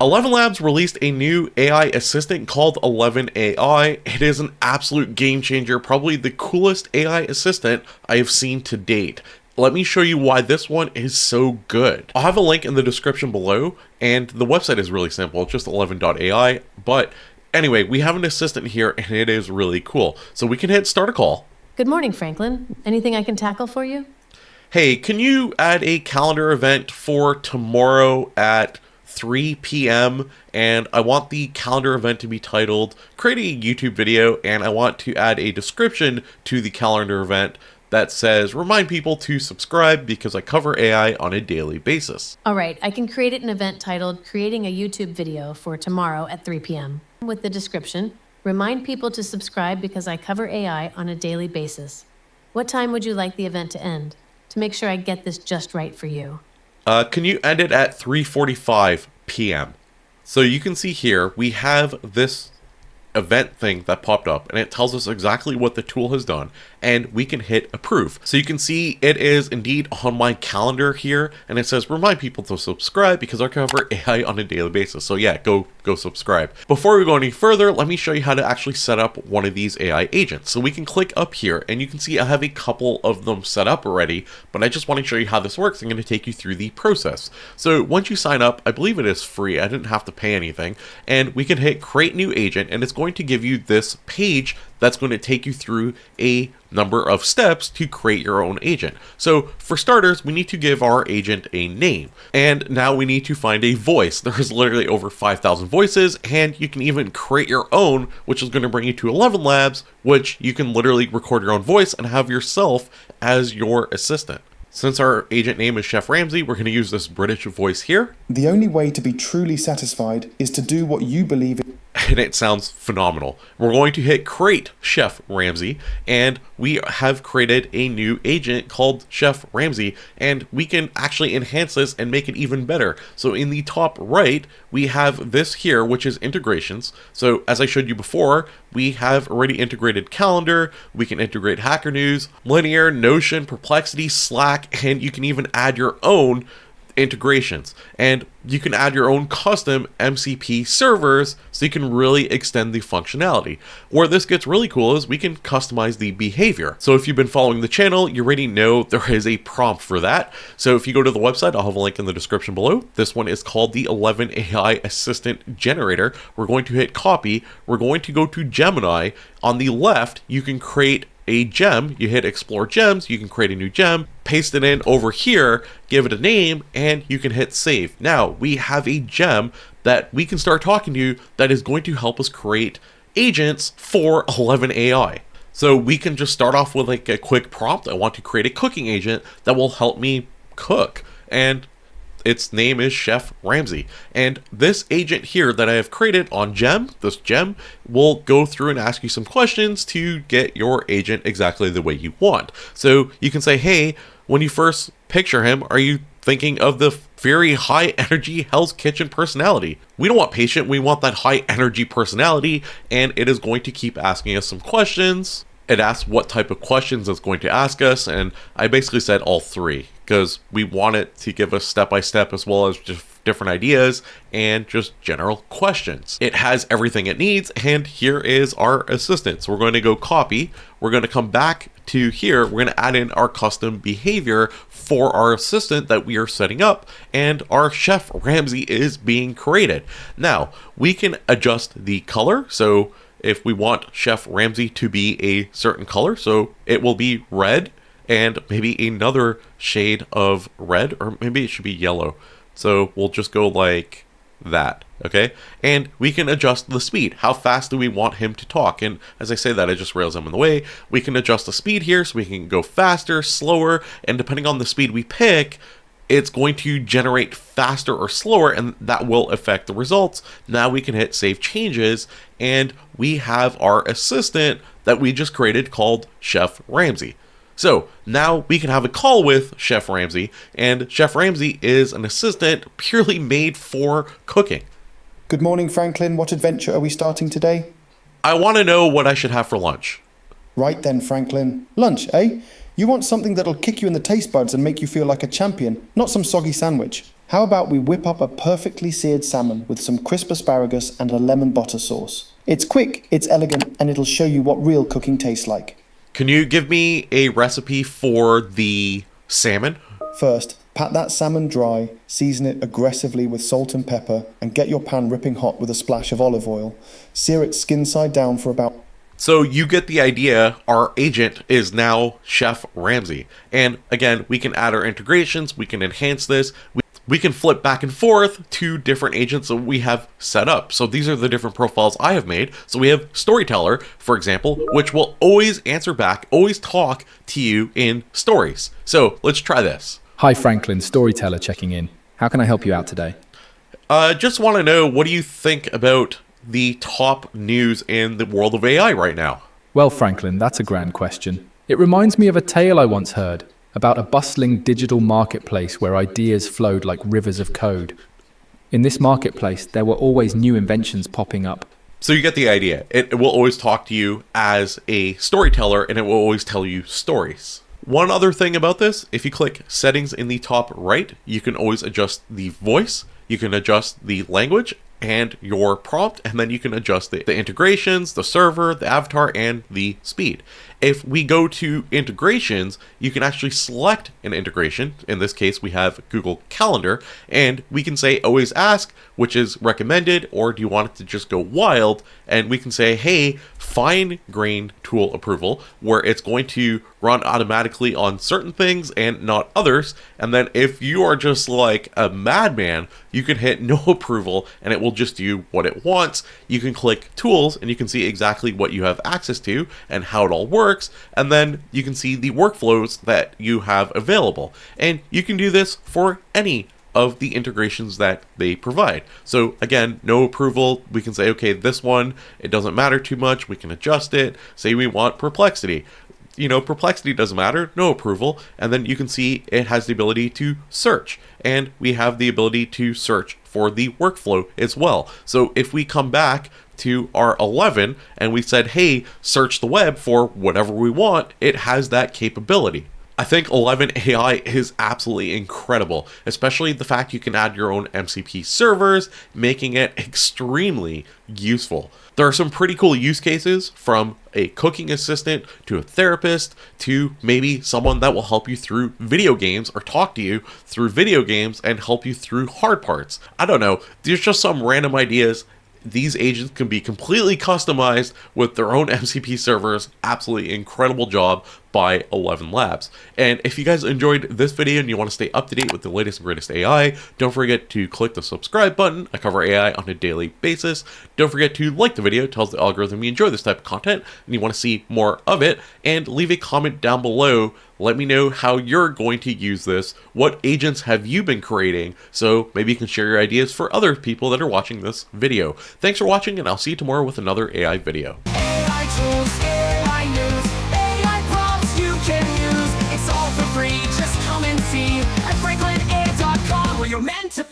ElevenLabs released a new AI assistant called Eleven AI. It is an absolute game changer, probably the coolest AI assistant I have seen to date. Let me show you why this one is so good. I'll have a link in the description below, and the website is really simple. It's just 11.ai, but anyway, we have an assistant here, and it is really cool. So we can hit start a call. Good morning, Franklin. Anything I can tackle for you? Hey, can you add a calendar event for tomorrow at 3 p.m. and I want the calendar event to be titled create a YouTube video, and I want to add a description to the calendar event that says remind people to subscribe because I cover AI on a daily basis. All right, I can create an event titled creating a YouTube video for tomorrow at 3 p.m. with the description remind people to subscribe because I cover AI on a daily basis. What time would you like the event to end to make sure I get this just right for you? Can you end it at 3:45 p.m.? So you can see here, we have this event thing that popped up, and it tells us exactly what the tool has done, and we can hit approve. So you can see it is indeed on my calendar here, and it says remind people to subscribe because I cover AI on a daily basis. So yeah, go subscribe. Before we go any further, let me show you how to actually set up one of these AI agents. So we can click up here, and you can see I have a couple of them set up already, but I just want to show you how this works. I'm going to take you through the process. So once you sign up, I believe it is free. I didn't have to pay anything, and we can hit create new agent, and it's going to give you this page that's going to take you through a number of steps to create your own agent. So for starters, we need to give our agent a name, and now we need to find a voice. There's literally over 5,000 voices, and you can even create your own, which is going to bring you to ElevenLabs, which you can literally record your own voice and have yourself as your assistant. Since our agent name is Chef Ramsay, we're going to use this British voice here. The only way to be truly satisfied is to do what you believe in. And it sounds phenomenal. We're going to hit create Chef Ramsay, and we have created a new agent called Chef Ramsay, and we can actually enhance this and make it even better. So in the top right, we have this here, which is integrations. So as I showed you before, we have already integrated calendar, we can integrate Hacker News, Linear, Notion, Perplexity, Slack, and you can even add your own integrations, and you can add your own custom MCP servers so you can really extend the functionality. Where this gets really cool is we can customize the behavior. So if you've been following the channel, you already know there is a prompt for that. So if you go to the website, I'll have a link in the description below. This one is called the 11 AI Assistant Generator. We're going to hit copy. We're going to go to Gemini. On the left, you can create a gem. You hit explore gems, you can create a new gem, paste it in over here, give it a name, and you can hit save. Now we have a gem that we can start talking to that is going to help us create agents for 11 AI. So we can just start off with like a quick prompt. I want to create a cooking agent that will help me cook, and its name is Chef Ramsay. And this agent here that I have created on this gem will go through and ask you some questions to get your agent exactly the way you want. So you can say, hey, when you first picture him, are you thinking of the very high energy Hell's Kitchen personality? We don't want patient, we want that high energy personality, and it is going to keep asking us some questions. It asks what type of questions it's going to ask us, and I basically said all three because we want it to give us step-by-step as well as just different ideas and just general questions. It has everything it needs, and here is our assistant. So we're going to go copy. We're going to come back to here. We're going to add in our custom behavior for our assistant that we are setting up, and our Chef Ramsay is being created. Now, we can adjust the color. So if we want Chef Ramsay to be a certain color, so it will be red and maybe another shade of red, or maybe it should be yellow. So we'll just go like that, okay? And we can adjust the speed. How fast do we want him to talk? And as I say that, I just rails him in the way. We can adjust the speed here so we can go faster, slower, and depending on the speed we pick, it's going to generate faster or slower, and that will affect the results. Now we can hit save changes, and we have our assistant that we just created called Chef Ramsay. So now we can have a call with Chef Ramsay, and Chef Ramsay is an assistant purely made for cooking. Good morning, Franklin. What adventure are we starting today? I want to know what I should have for lunch. Right then, Franklin. Lunch, eh? You want something that'll kick you in the taste buds and make you feel like a champion, not some soggy sandwich. How about we whip up a perfectly seared salmon with some crisp asparagus and a lemon butter sauce? It's quick, it's elegant, and it'll show you what real cooking tastes like. Can you give me a recipe for the salmon? First, pat that salmon dry, season it aggressively with salt and pepper, and get your pan ripping hot with a splash of olive oil. Sear it skin side down for about... So you get the idea. Our agent is now Chef Ramsay. And again, we can add our integrations, we can enhance this, we can flip back and forth to different agents that we have set up. So these are the different profiles I have made. So we have Storyteller, for example, which will always answer back, always talk to you in stories. So let's try this. Hi Franklin, Storyteller checking in. How can I help you out today? Just want to know, what do you think about the top news in the world of AI right now? Well, Franklin, that's a grand question. It reminds me of a tale I once heard about a bustling digital marketplace where ideas flowed like rivers of code. In this marketplace, there were always new inventions popping up. So you get the idea. It will always talk to you as a storyteller, and it will always tell you stories. One other thing about this, if you click settings in the top right, you can always adjust the voice, you can adjust the language and your prompt, and then you can adjust the integrations, the server, the avatar, and the speed. If we go to integrations, you can actually select an integration. In this case, we have Google Calendar, and we can say always ask, which is recommended, or do you want it to just go wild? And we can say, hey, fine grain tool approval, where it's going to run automatically on certain things and not others. And then if you are just like a madman, you can hit no approval and it will just do what it wants. You can click tools and you can see exactly what you have access to and how it all works. And then you can see the workflows that you have available. And you can do this for any of the integrations that they provide. So again, no approval. We can say, okay, this one, it doesn't matter too much. We can adjust it. Say we want Perplexity. Perplexity doesn't matter, no approval. And then you can see it has the ability to search, and we have the ability to search for the workflow as well. So if we come back to our 11 and we said, hey, search the web for whatever we want, it has that capability. I think 11 AI is absolutely incredible, especially the fact you can add your own MCP servers, making it extremely useful. There are some pretty cool use cases, from a cooking assistant to a therapist to maybe someone that will help you through video games or talk to you through video games and help you through hard parts. I don't know. There's just some random ideas. These agents can be completely customized with their own MCP servers. Absolutely incredible job by ElevenLabs. And if you guys enjoyed this video and you want to stay up to date with the latest and greatest AI, don't forget to click the subscribe button. I cover AI on a daily basis. Don't forget to like the video. It tells the algorithm you enjoy this type of content and you want to see more of it. And leave a comment down below. Let me know how you're going to use this. What agents have you been creating? So maybe you can share your ideas for other people that are watching this video. Thanks for watching, and I'll see you tomorrow with another AI video. AI tools, AI news, AI prompts you can use. It's all for free. Just come and see at FranklinAI.com, where you're meant to